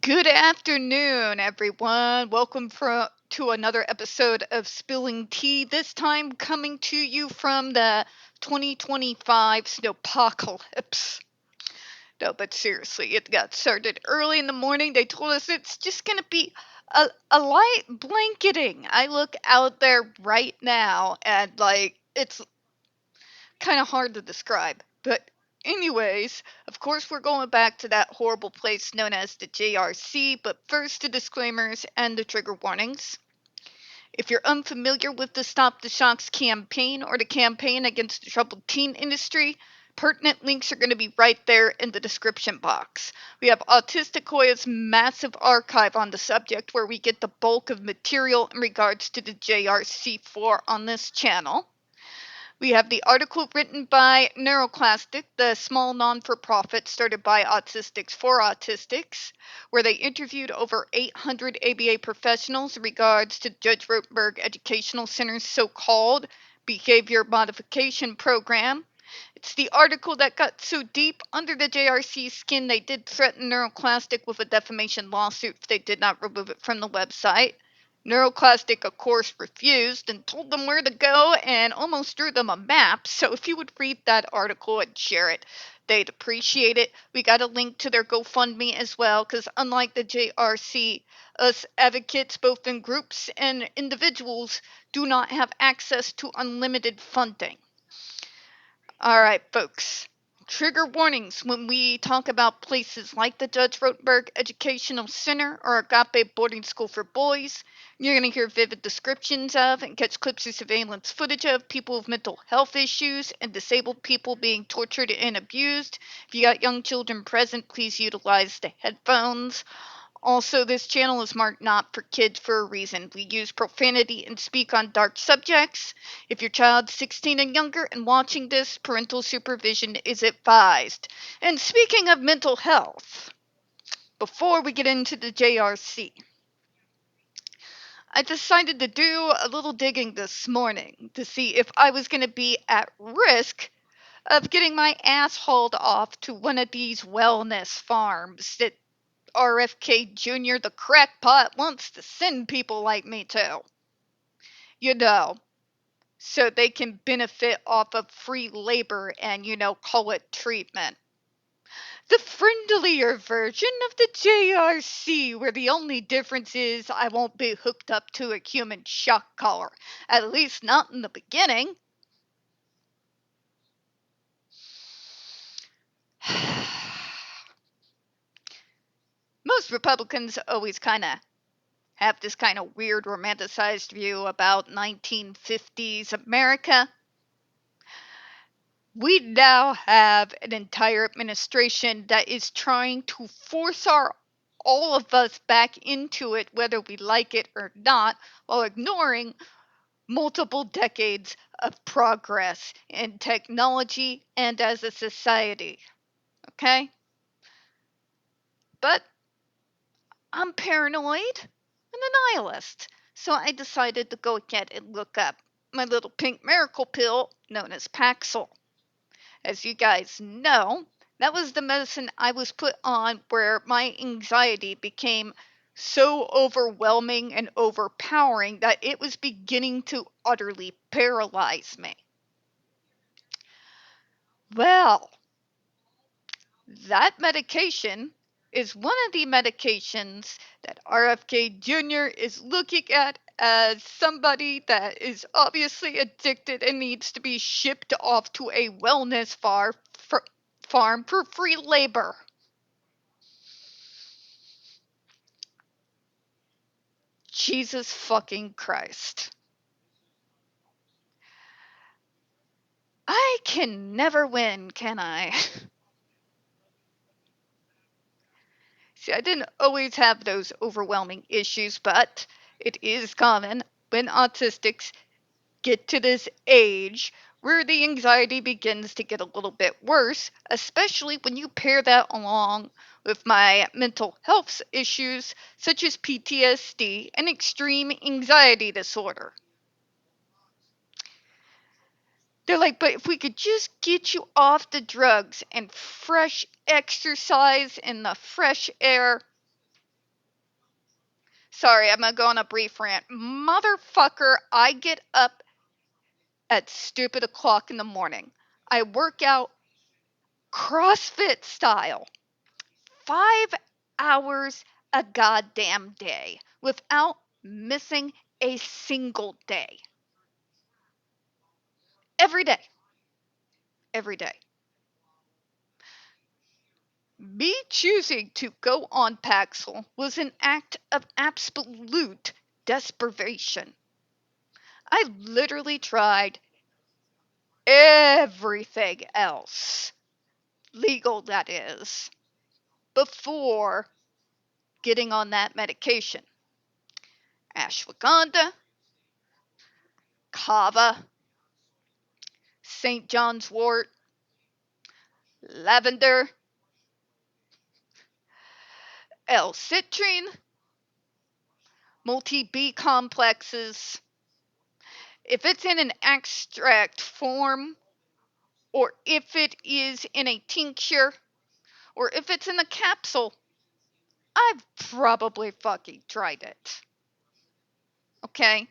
Good afternoon, everyone. Welcome to another episode of Spilling Tea, this time coming to you from the 2025 snowpocalypse. No, but seriously, it got started early in the morning. They told us it's just going to be a light blanketing. I look out there right now and, it's kind of hard to describe. But, anyways, of course, we're going back to that horrible place known as the JRC. But first, the disclaimers and the trigger warnings. If you're unfamiliar with the Stop the Shocks campaign or the campaign against the troubled teen industry, pertinent links are going to be right there in the description box. We have Autistic Hoya's massive archive on the subject where we get the bulk of material in regards to the JRC4 on this channel. We have the article written by Neuroclastic, the small non-for-profit started by Autistics for Autistics, where they interviewed over 800 ABA professionals in regards to Judge Rotenberg Educational Center's so-called behavior modification program. It's the article that got so deep under the JRC's skin they did threaten Neuroclastic with a defamation lawsuit if they did not remove it from the website. Neuroclastic, of course, refused and told them where to go and almost drew them a map. So if you would read that article and share it, they'd appreciate it. We got a link to their GoFundMe as well, because unlike the JRC, us advocates, both in groups and individuals, do not have access to unlimited funding. All right, folks. Trigger warnings when we talk about places like the Judge Rotenberg Educational Center or Agape Boarding School for Boys. You're going to hear vivid descriptions of and catch clips of surveillance footage of people with mental health issues and disabled people being tortured and abused. If you got young children present, please utilize the headphones. Also, this channel is marked not for kids for a reason. We use profanity and speak on dark subjects. If your child's 16 and younger and watching this, parental supervision is advised. And speaking of mental health, before we get into the JRC, I decided to do a little digging this morning to see if I was going to be at risk of getting my ass hauled off to one of these wellness farms that RFK Jr., the crackpot, wants to send people like me to. You know, so they can benefit off of free labor and, call it treatment. The friendlier version of the JRC, where the only difference is I won't be hooked up to a human shock collar. At least not in the beginning. Most Republicans always kind of have this kind of weird romanticized view about 1950s America. We now have an entire administration that is trying to force all of us back into it, whether we like it or not, while ignoring multiple decades of progress in technology and as a society. Okay? But I'm paranoid and a nihilist, so I decided to go ahead and look up my little pink miracle pill known as Paxil. As you guys know, that was the medicine I was put on where my anxiety became so overwhelming and overpowering that it was beginning to utterly paralyze me. Well, that medication is one of the medications that RFK Jr. is looking at as somebody that is obviously addicted and needs to be shipped off to a wellness farm for free labor. Jesus fucking Christ. I can never win, can I? See, I didn't always have those overwhelming issues, but it is common when autistics get to this age where the anxiety begins to get a little bit worse, especially when you pair that along with my mental health issues such as PTSD and extreme anxiety disorder. They're like, but if we could just get you off the drugs and fresh exercise in the fresh air, Sorry, I'm gonna go on a brief rant. Motherfucker, I get up at stupid o'clock in the morning. I work out CrossFit style. 5 hours a goddamn day without missing a single day. Every day. Every day. Me choosing to go on Paxil was an act of absolute desperation. I literally tried everything else, legal that is, before getting on that medication. Ashwagandha, kava, St. John's wort, lavender, L-citrine, multi-B complexes. If it's in an extract form, or if it is in a tincture, or if it's in a capsule, I've probably fucking tried it. Okay?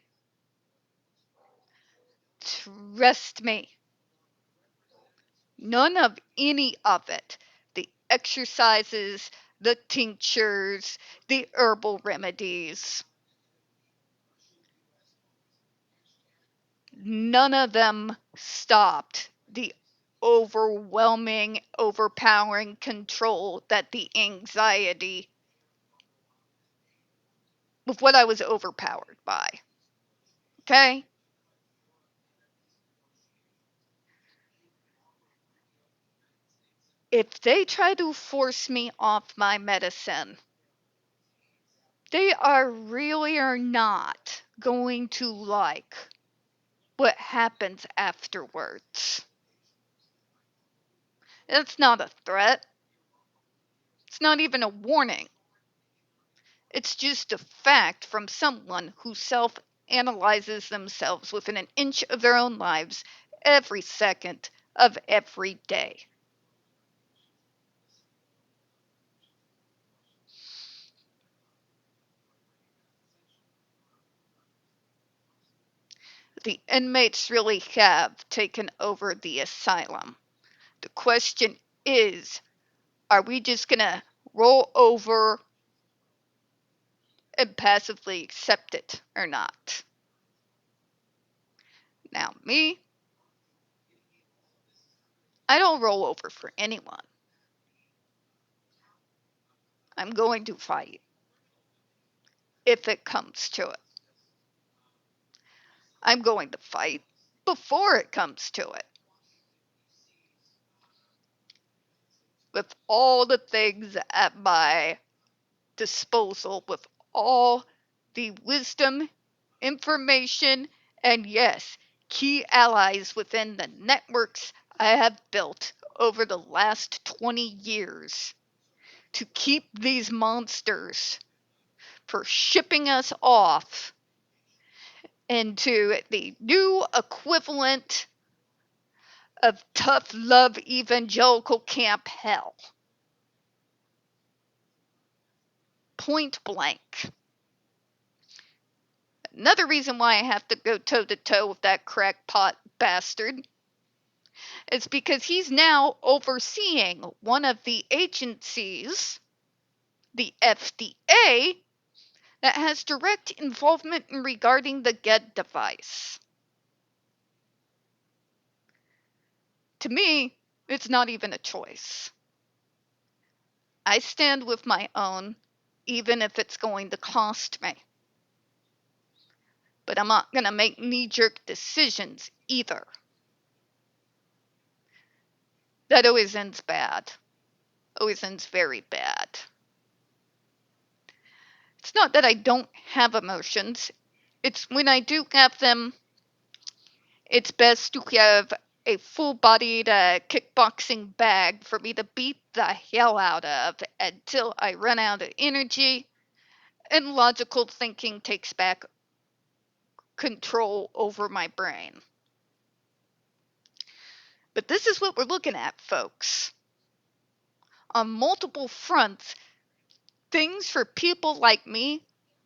Trust me. None of any of it. The exercises, the tinctures, the herbal remedies. None of them stopped the overwhelming, overpowering control that the anxiety with what I was overpowered by. Okay? If they try to force me off my medicine, they are really are not going to like what happens afterwards. It's not a threat. It's not even a warning. It's just a fact from someone who self-analyzes themselves within an inch of their own lives every second of every day. The inmates really have taken over the asylum. The question is, are we just going to roll over and passively accept it or not? Now, me, I don't roll over for anyone. I'm going to fight if it comes to it. I'm going to fight before it comes to it. With all the things at my disposal, with all the wisdom, information, and yes, key allies within the networks I have built over the last 20 years to keep these monsters for shipping us off into the new equivalent of tough love evangelical camp hell. Point blank. Another reason why I have to go toe to toe with that crackpot bastard is because he's now overseeing one of the agencies, the FDA, that has direct involvement in regarding the GED device. To me, it's not even a choice. I stand with my own, even if it's going to cost me. But I'm not going to make knee-jerk decisions either. That always ends bad. Always ends very bad. It's not that I don't have emotions. It's when I do have them, it's best to have a full-bodied kickboxing bag for me to beat the hell out of until I run out of energy and logical thinking takes back control over my brain. But this is what we're looking at, folks. On multiple fronts, things for people like me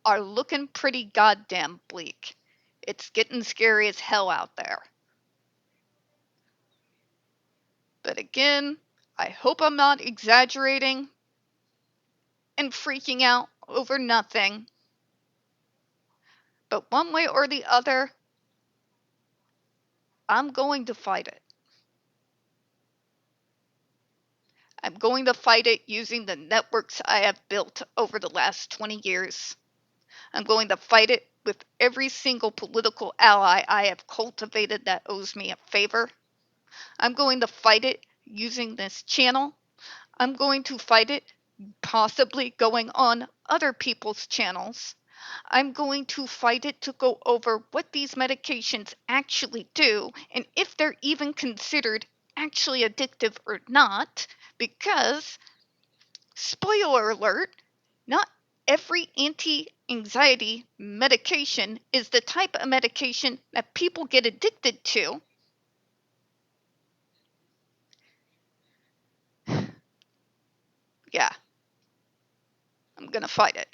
are looking pretty goddamn bleak. It's getting scary as hell out there. But again, I hope I'm not exaggerating and freaking out over nothing. But one way or the other, I'm going to fight it. I'm going to fight it using the networks I have built over the last 20 years. I'm going to fight it with every single political ally I have cultivated that owes me a favor. I'm going to fight it using this channel. I'm going to fight it possibly going on other people's channels. I'm going to fight it to go over what these medications actually do and if they're even considered actually addictive or not, because, spoiler alert, not every anti-anxiety medication is the type of medication that people get addicted to. Yeah, I'm going to fight it.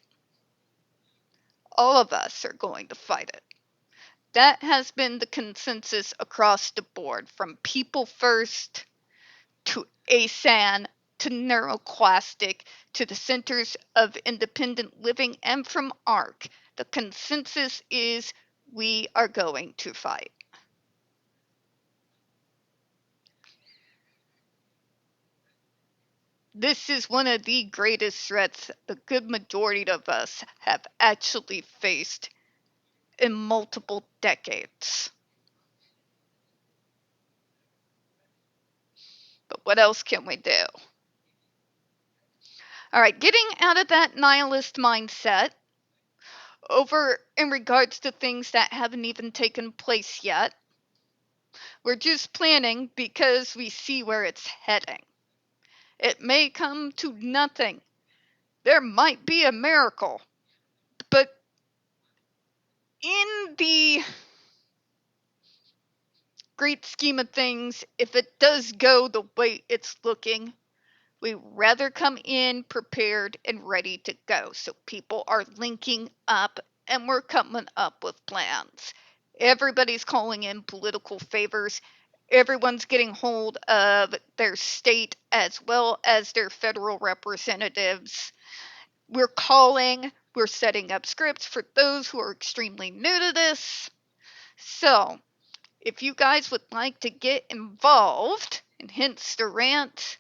All of us are going to fight it. That has been the consensus across the board, from People First to ASAN to Neuroclastic to the Centers of Independent Living and from ARC. The consensus is we are going to fight. This is one of the greatest threats the good majority of us have actually faced in multiple decades. But what else can we do? All right, getting out of that nihilist mindset over in regards to things that haven't even taken place yet. We're just planning because we see where it's heading. It may come to nothing. There might be a miracle. But in the great scheme of things, if it does go the way it's looking, we rather come in prepared and ready to go. So people are linking up and we're coming up with plans. Everybody's calling in political favors. Everyone's getting hold of their state as well as their federal representatives. We're setting up scripts for those who are extremely new to this. So, if you guys would like to get involved, and hence the rant,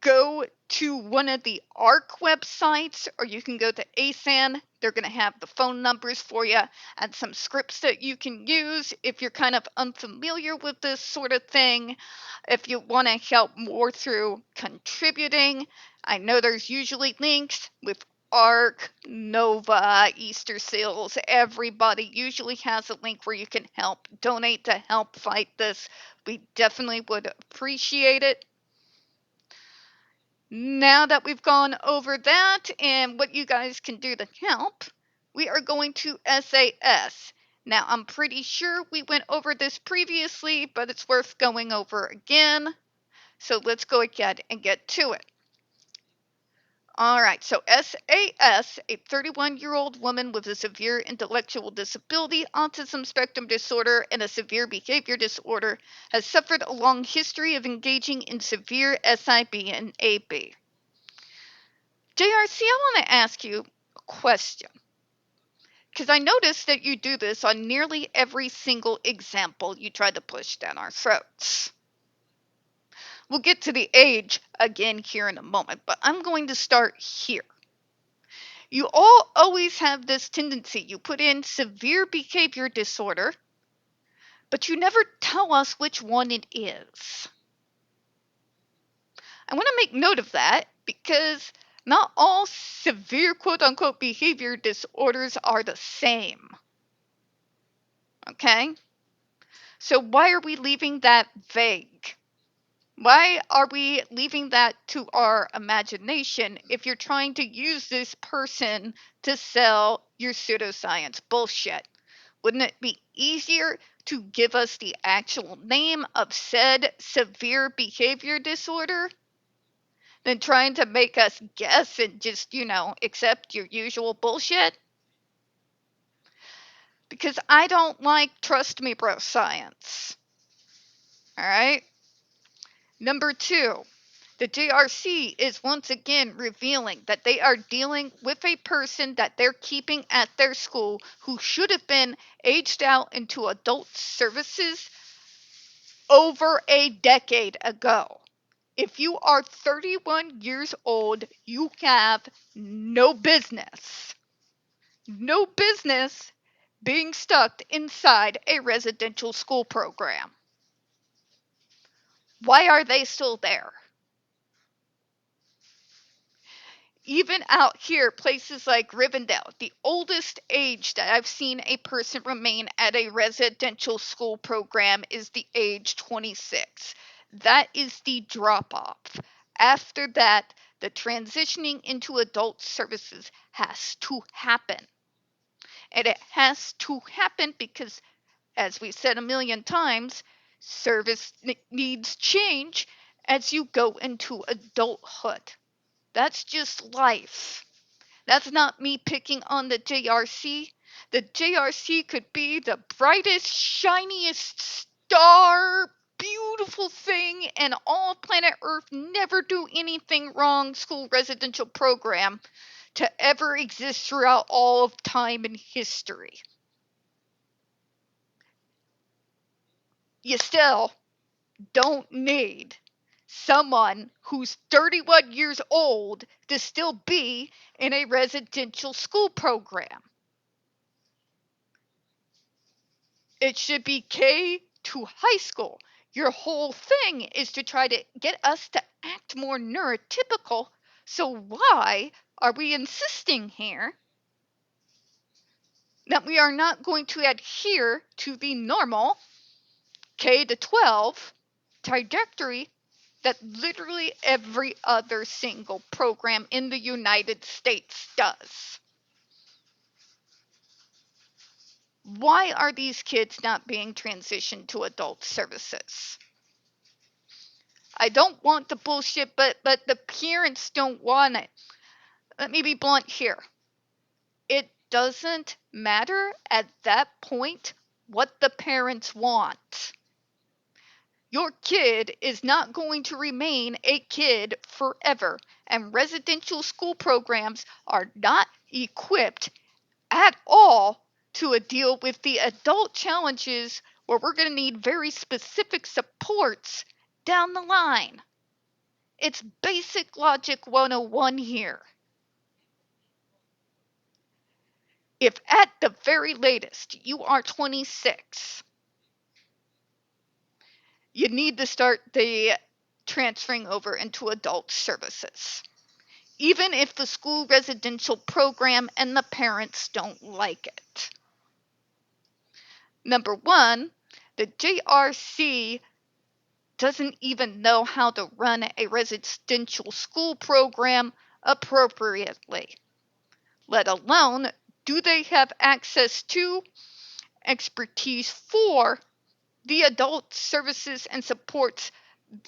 go to one of the ARC websites, or you can go to ASAN. They're going to have the phone numbers for you and some scripts that you can use if you're kind of unfamiliar with this sort of thing. If you want to help more through contributing, I know there's usually links with ARC, Nova, Easter Seals. Everybody usually has a link where you can help donate to help fight this. We definitely would appreciate it. Now that we've gone over that and what you guys can do to help, we are going to SAS. Now, I'm pretty sure we went over this previously, but it's worth going over again. So let's go ahead and get to it. All right, so SAS, a 31-year-old woman with a severe intellectual disability, autism spectrum disorder, and a severe behavior disorder, has suffered a long history of engaging in severe SIB and AB. JRC, I want to ask you a question, because I noticed that you do this on nearly every single example you try to push down our throats. We'll get to the age again here in a moment, but I'm going to start here. You all always have this tendency. You put in severe behavior disorder, but you never tell us which one it is. I want to make note of that because not all severe quote-unquote behavior disorders are the same. Okay? So why are we leaving that vague? Why are we leaving that to our imagination if you're trying to use this person to sell your pseudoscience bullshit? Wouldn't it be easier to give us the actual name of said severe behavior disorder? than trying to make us guess and just, accept your usual bullshit. Because I don't like trust me, bro science. All right? Number 2, the JRC is once again revealing that they are dealing with a person that they're keeping at their school who should have been aged out into adult services over a decade ago. If you are 31 years old, you have no business being stuck inside a residential school program. Why are they still there? Even out here, places like Rivendell, the oldest age that I've seen a person remain at a residential school program is the age 26. That is the drop off. After that, the transitioning into adult services has to happen. And it has to happen because, as we've said a million times, service needs change as you go into adulthood. That's just life. That's not me picking on the JRC. The JRC could be the brightest, shiniest star, beautiful thing, and all planet Earth never do anything wrong school residential program to ever exist throughout all of time and history. You still don't need someone who's 31 years old to still be in a residential school program. It should be K to high school. Your whole thing is to try to get us to act more neurotypical. So why are we insisting here that we are not going to adhere to the normal K to 12 trajectory that literally every other single program in the United States does? Why are these kids not being transitioned to adult services? I don't want the bullshit, but the parents don't want it. Let me be blunt here. It doesn't matter at that point what the parents want. Your kid is not going to remain a kid forever, and residential school programs are not equipped at all to deal with the adult challenges where we're going to need very specific supports down the line. It's basic logic 101 here. If at the very latest you are 26, you need to start the transferring over into adult services. Even if the school residential program and the parents don't like it. Number 1, the JRC doesn't even know how to run a residential school program appropriately, let alone do they have access to, expertise for, the adult services and supports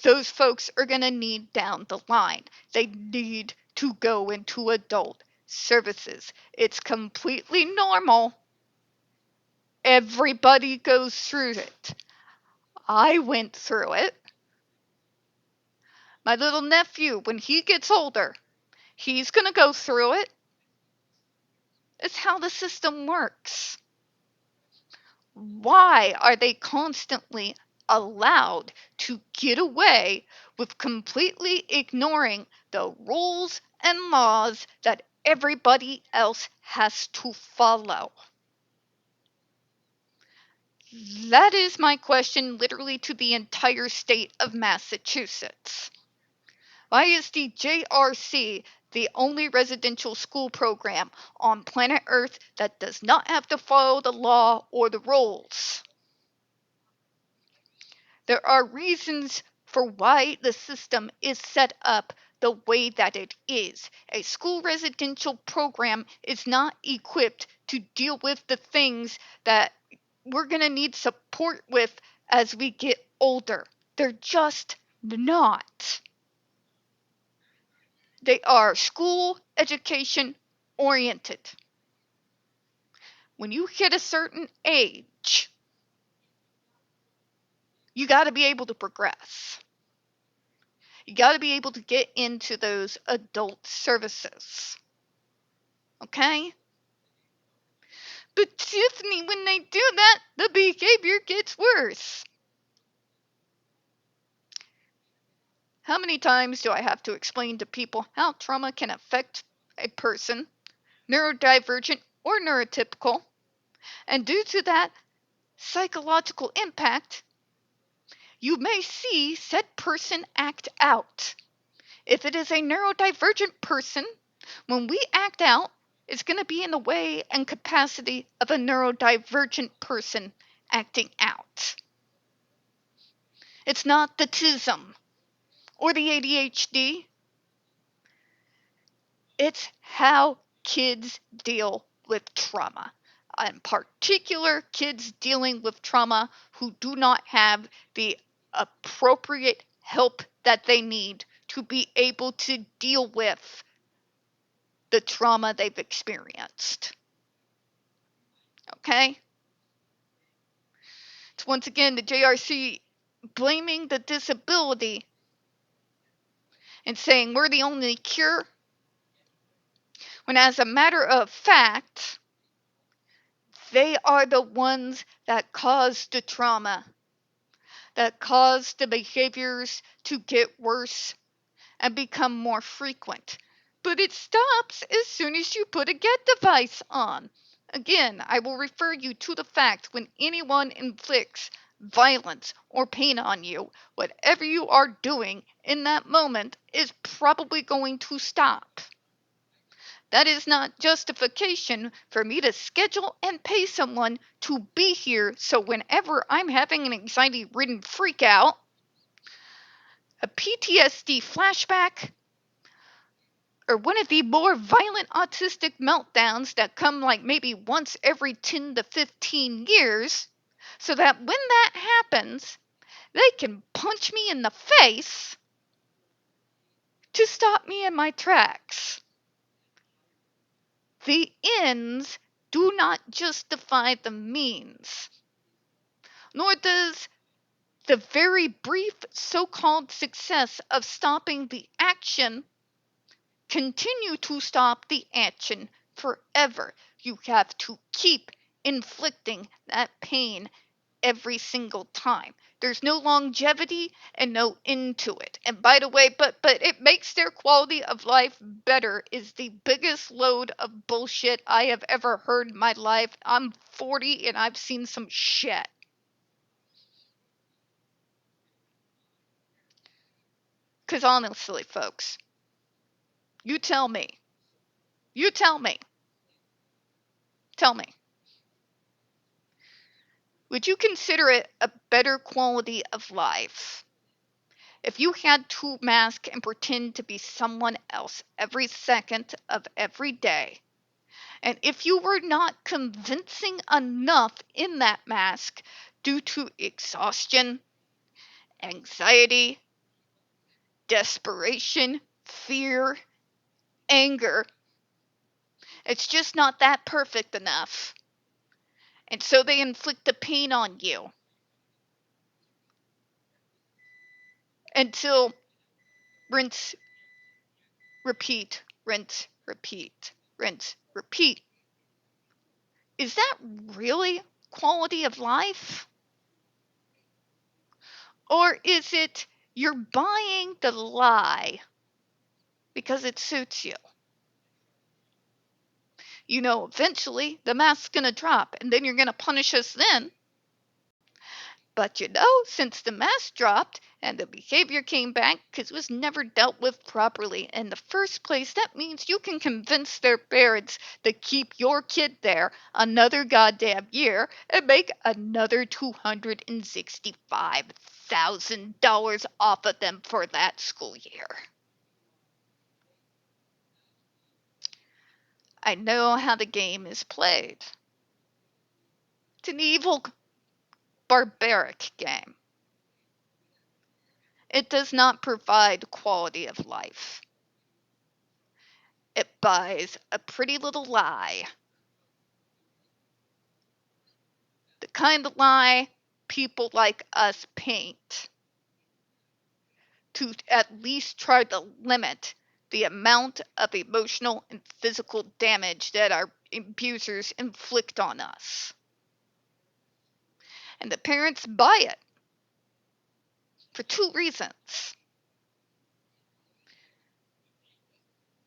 those folks are going to need down the line. They need to go into adult services. It's completely normal. Everybody goes through it. I went through it. My little nephew, when he gets older, he's going to go through it. It's how the system works. Why are they constantly allowed to get away with completely ignoring the rules and laws that everybody else has to follow? That is my question literally to the entire state of Massachusetts. Why is the JRC the only residential school program on planet Earth that does not have to follow the law or the rules? There are reasons for why the system is set up the way that it is. A school residential program is not equipped to deal with the things that we're going to need support with as we get older. They're just not. They are school education oriented. When you hit a certain age, you got to be able to progress. You got to be able to get into those adult services. Okay? But Tiffany, when they do that, the behavior gets worse. How many times do I have to explain to people how trauma can affect a person, neurodivergent or neurotypical, and due to that psychological impact, you may see said person act out. If it is a neurodivergent person, when we act out, it's going to be in the way and capacity of a neurodivergent person acting out. It's not the TISM or the ADHD. It's how kids deal with trauma. In particular, kids dealing with trauma who do not have the appropriate help that they need to be able to deal with the trauma they've experienced. Okay? It's once again the JRC blaming the disability and saying we're the only cure, when as a matter of fact, they are the ones that caused the trauma, that caused the behaviors to get worse and become more frequent. But it stops as soon as you put a GED device on. Again, I will refer you to the fact when anyone inflicts violence or pain on you, whatever you are doing in that moment is probably going to stop. That is not justification for me to schedule and pay someone to be here so whenever I'm having an anxiety-ridden freakout, a PTSD flashback, or one of the more violent autistic meltdowns that come like maybe once every 10 to 15 years, so that when that happens, they can punch me in the face to stop me in my tracks. The ends do not justify the means, nor does the very brief so-called success of stopping the action continue to stop the action forever. You have to keep inflicting that pain every single time. There's no longevity and no end to it. And by the way, but it makes their quality of life better is the biggest load of bullshit I have ever heard in my life. I'm 40 and I've seen some shit. Because honestly, folks, you tell me. You tell me. Tell me. Would you consider it a better quality of life if you had to mask and pretend to be someone else every second of every day? And if you were not convincing enough in that mask due to exhaustion, anxiety, desperation, fear, anger, it's just not that perfect enough. And so they inflict the pain on you until rinse, repeat, rinse, repeat, rinse, repeat. Is that really quality of life? Or is it you're buying the lie because it suits you? You know, eventually the mask's going to drop and then you're going to punish us then. But you know, since the mask dropped and the behavior came back because it was never dealt with properly in the first place, that means you can convince their parents to keep your kid there another goddamn year and make another $265,000 off of them for that school year. I know how the game is played. It's an evil, barbaric game. It does not provide quality of life. buys a pretty little lie. The kind of lie people like us paint to at least try to limit the amount of emotional and physical damage that our abusers inflict on us. And the parents buy it for two reasons.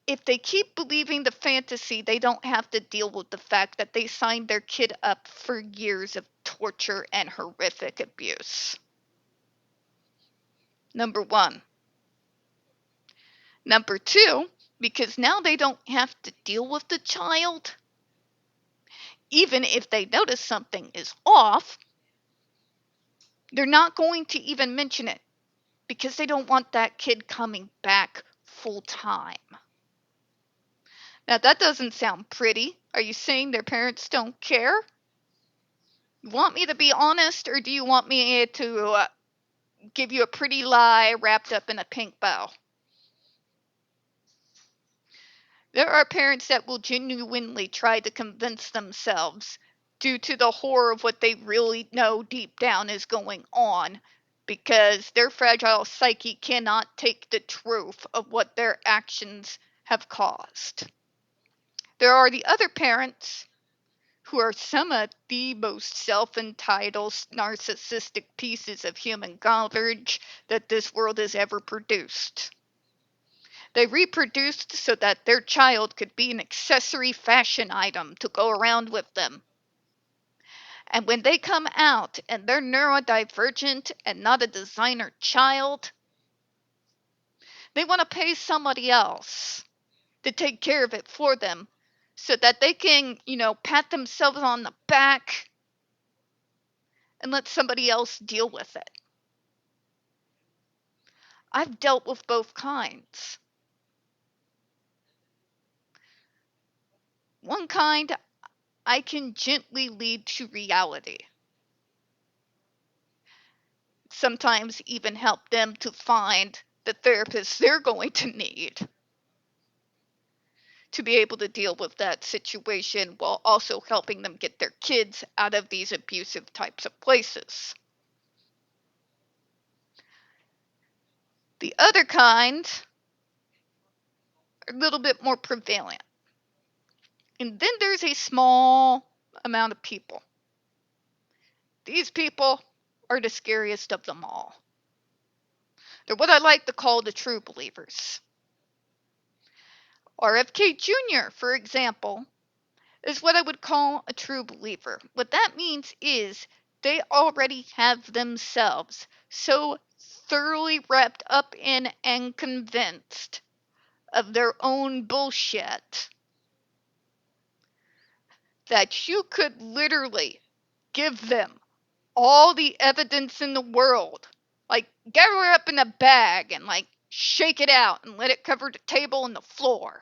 If they keep believing the fantasy, they don't have to deal with the fact that they signed their kid up for years of torture and horrific abuse. Number one. Number two, because now they don't have to deal with the child, even if they notice something is off, they're not going to even mention it because they don't want that kid coming back full time. Now, that doesn't sound pretty. Are you saying their parents don't care? You want me to be honest, or do you want me to give you a pretty lie wrapped up in a pink bow? There are parents that will genuinely try to convince themselves, due to the horror of what they really know deep down is going on, because their fragile psyche cannot take the truth of what their actions have caused. There are the other parents who are some of the most self-entitled, narcissistic pieces of human garbage that this world has ever produced. They reproduced so that their child could be an accessory fashion item to go around with them. And when they come out and they're neurodivergent and not a designer child, they want to pay somebody else to take care of it for them so that they can, pat themselves on the back and let somebody else deal with it. I've dealt with both kinds. One kind I can gently lead to reality. Sometimes even help them to find the therapist they're going to need to be able to deal with that situation while also helping them get their kids out of these abusive types of places. The other kind are a little bit more prevalent. And then there's a small amount of people. These people are the scariest of them all. They're what I like to call the true believers. RFK Jr., for example, is what I would call a true believer. What that means is they already have themselves so thoroughly wrapped up in and convinced of their own bullshit that you could literally give them all the evidence in the world. Like, gather it up in a bag and, shake it out and let it cover the table and the floor.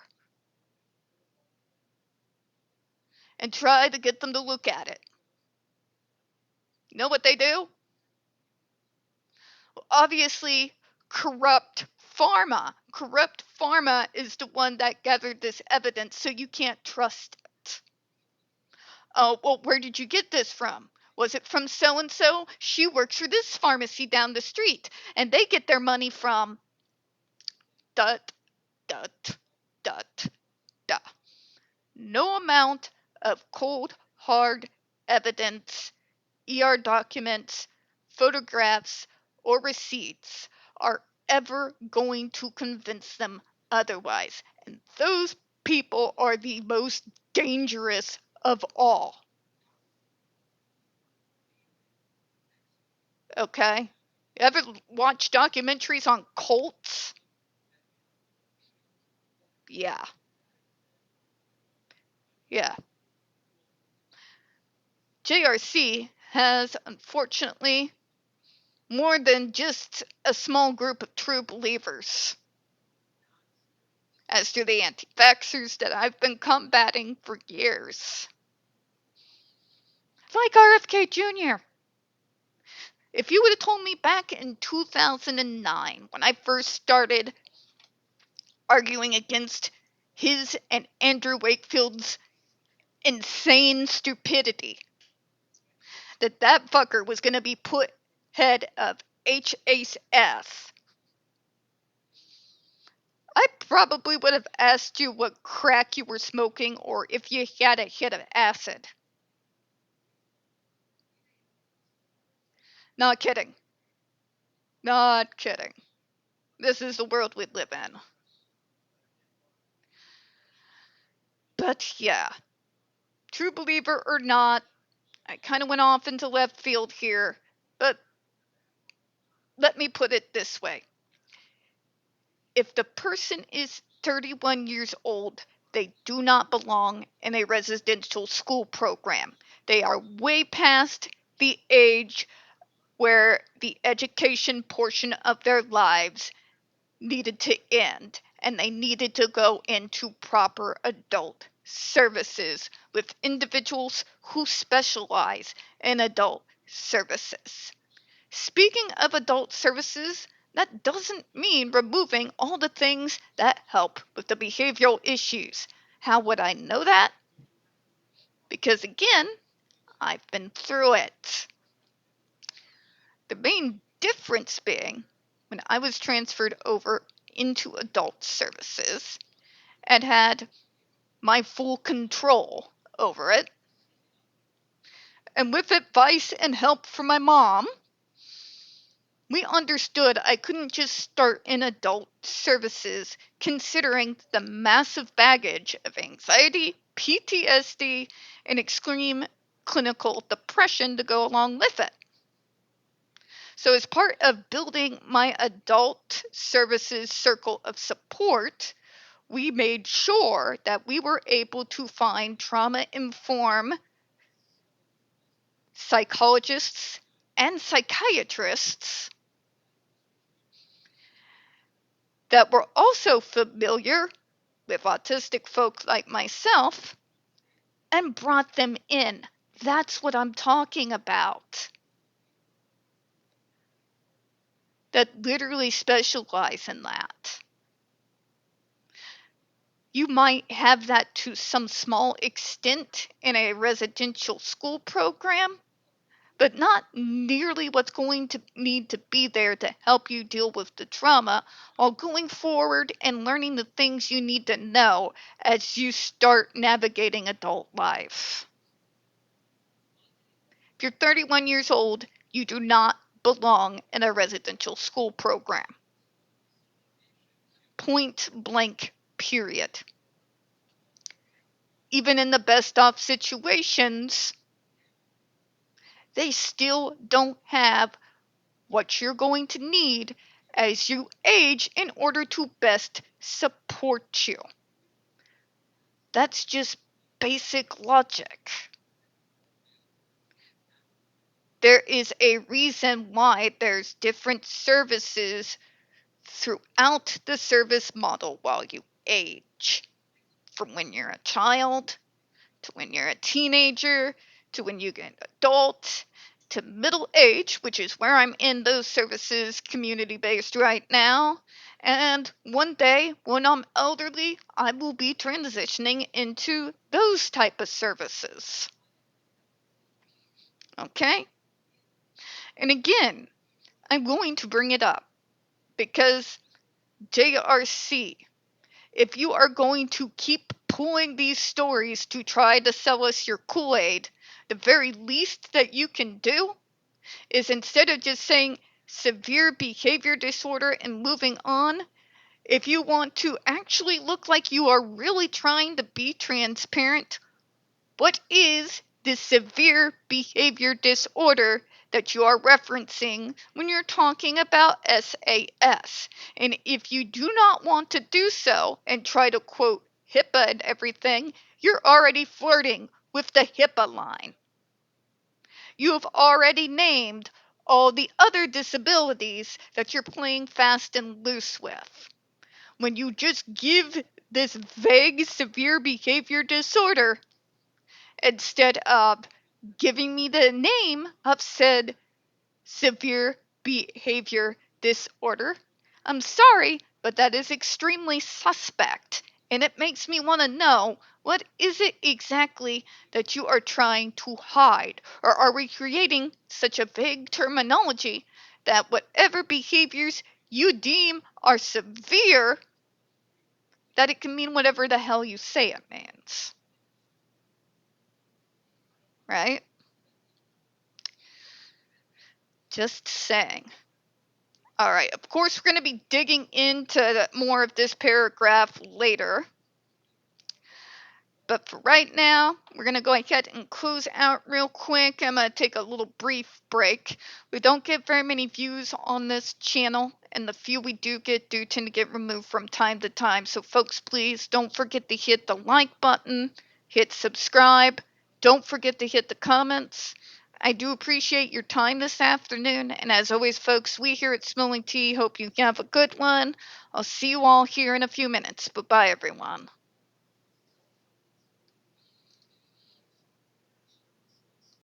And try to get them to look at it. You know what they do? Well, obviously, corrupt pharma. Corrupt pharma is the one that gathered this evidence, so you can't trust it. Oh, well, where did you get this from? Was it from so-and-so? She works for this pharmacy down the street, and they get their money from dot, dot, dot, dot. No amount of cold, hard evidence, ER documents, photographs, or receipts are ever going to convince them otherwise. And those people are the most dangerous of all. Okay? You ever watch documentaries on cults? Yeah. Yeah. JRC has, unfortunately, more than just a small group of true believers. As do the anti-vaxxers that I've been combating for years. Like RFK Jr. If you would have told me back in 2009, when I first started arguing against his and Andrew Wakefield's insane stupidity that fucker was going to be put head of HHS. I probably would have asked you what crack you were smoking or if you had a hit of acid. Not kidding. Not kidding. This is the world we live in. But yeah, true believer or not, I kind of went off into left field here, but let me put it this way. If the person is 31 years old, they do not belong in a residential school program. They are way past the age where the education portion of their lives needed to end, and they needed to go into proper adult services with individuals who specialize in adult services. Speaking of adult services, that doesn't mean removing all the things that help with the behavioral issues. How would I know that? Because again, I've been through it. The main difference being when I was transferred over into adult services and had my full control over it, and with advice and help from my mom, we understood I couldn't just start in adult services considering the massive baggage of anxiety, PTSD, and extreme clinical depression to go along with it. So, as part of building my adult services circle of support, we made sure that we were able to find trauma-informed psychologists and psychiatrists that were also familiar with autistic folk like myself and brought them in. That's what I'm talking about. That literally specialize in that. You might have that to some small extent in a residential school program, but not nearly what's going to need to be there to help you deal with the trauma while going forward and learning the things you need to know as you start navigating adult life. If you're 31 years old, you do not belong in a residential school program. Point blank, period. Even in the best of situations, they still don't have what you're going to need as you age in order to best support you. That's just basic logic. There is a reason why there's different services throughout the service model while you age. From when you're a child, to when you're a teenager, to when you get an adult, to middle age, which is where I'm in those services community based right now. And one day when I'm elderly, I will be transitioning into those type of services. Okay? And again, I'm going to bring it up because JRC, if you are going to keep pulling these stories to try to sell us your Kool-Aid, the very least that you can do is instead of just saying severe behavior disorder and moving on, if you want to actually look like you are really trying to be transparent, what is this severe behavior disorder that you are referencing when you're talking about SAS? And if you do not want to do so and try to quote HIPAA and everything, you're already flirting with the HIPAA line. You have already named all the other disabilities that you're playing fast and loose with. When you just give this vague severe behavior disorder, instead of giving me the name of said severe behavior disorder, I'm sorry, but that is extremely suspect And it makes me want to know, what is it exactly that you are trying to hide? Or are we creating such a vague terminology that whatever behaviors you deem are severe, that it can mean whatever the hell you say it means? Right? Just saying. All right, of course, we're going to be digging into more of this paragraph later. But for right now, we're going to go ahead and close out real quick. I'm going to take a little brief break. We don't get very many views on this channel, and the few we do get do tend to get removed from time to time. So folks, please don't forget to hit the like button, hit subscribe. Don't forget to hit the comments. I do appreciate your time this afternoon. And as always, folks, we here at Spilling Tea hope you have a good one. I'll see you all here in a few minutes. Bye-bye, everyone.